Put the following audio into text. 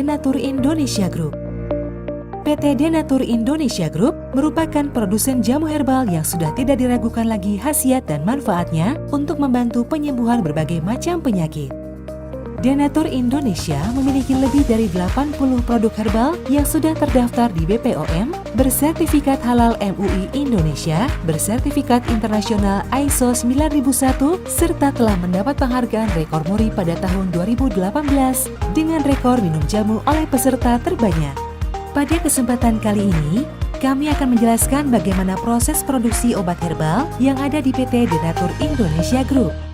Denatur Indonesia Group. PT Denatur Indonesia Group merupakan produsen jamu herbal yang sudah tidak diragukan lagi khasiat dan manfaatnya untuk membantu penyembuhan berbagai macam penyakit. Denatur Indonesia memiliki lebih dari 80 produk herbal yang sudah terdaftar di BPOM, bersertifikat halal MUI Indonesia, bersertifikat internasional ISO 9001, serta telah mendapat penghargaan rekor muri pada tahun 2018 dengan rekor minum jamu oleh peserta terbanyak. Pada kesempatan kali ini, kami akan menjelaskan bagaimana proses produksi obat herbal yang ada di PT Denatur Indonesia Group.